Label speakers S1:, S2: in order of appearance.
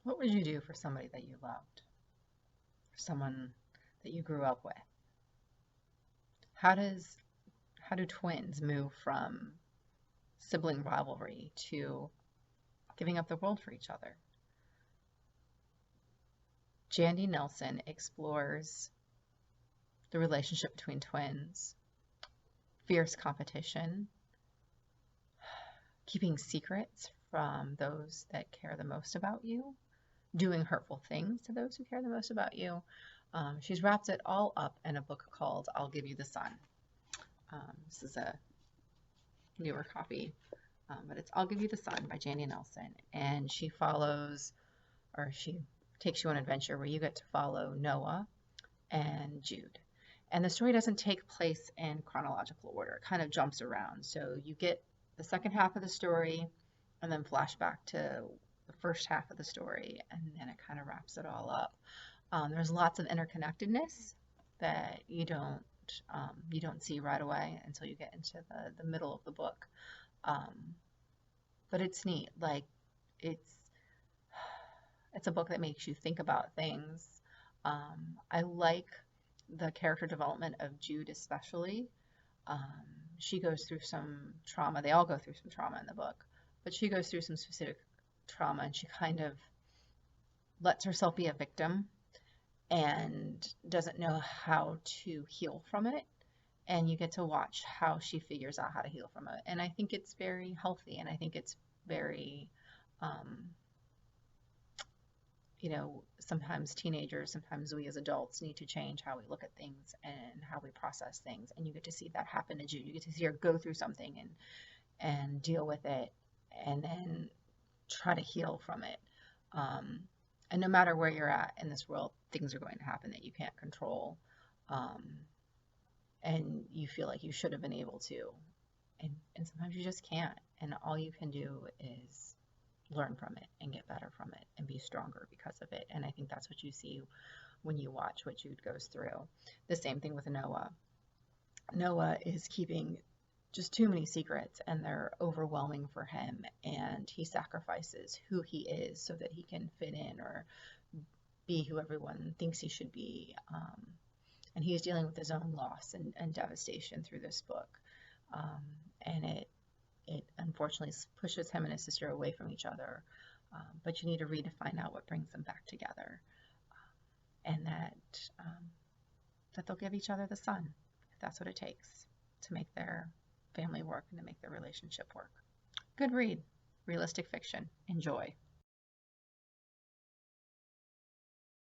S1: What would you do for somebody that you loved? For someone that you grew up with? How does how do twins move from sibling rivalry to giving up the world for each other? Jandy Nelson explores the relationship between twins, fierce competition, keeping secrets from those that care the most about you, doing hurtful things to those who care the most about you. She's wrapped it all up in a book called I'll Give You the Sun. This is a newer copy, but it's I'll Give You the Sun by Jandy Nelson. And she follows, or she takes you on an adventure where you get to follow Noah and Jude. And the story doesn't take place in chronological order. It kind of jumps around. So you get the second half of the story and then flashback to the first half of the story, and then it kind of wraps it all up. There's lots of interconnectedness that you don't see right away until you get into the middle of the book. But it's neat. Like it's it's a book that makes you think about things. I like the character development of Jude especially. Um, she goes through some trauma. They all go through some trauma in the book, but she goes through some specific trauma, and she kind of lets herself be a victim and doesn't know how to heal from it. And you get to watch how she figures out how to heal from it. And I think it's very healthy, and I think it's very, um, sometimes teenagers, sometimes we as adults need to change how we look at things and how we process things. And you get to see that happen to Jude. You get to see her go through something and deal with it, and then try to heal from it. Um, and no matter where you're at in this world, things are going to happen that you can't control. Um, and you feel like you should have been able to. And sometimes you just can't. And all you can do is learn from it and get better from it and be stronger because of it. And I think that's what you see when you watch what Jude goes through. The same thing with Noah. Noah is keeping just too many secrets, and they're overwhelming for him, and he sacrifices who he is so that he can fit in or be who everyone thinks he should be. And he's dealing with his own loss and devastation through this book. And it unfortunately pushes him and his sister away from each other. But you need to read to find out what brings them back together, and that they'll give each other the sun, if that's what it takes to make their family work and to make their relationship work. Good read. Realistic fiction. Enjoy.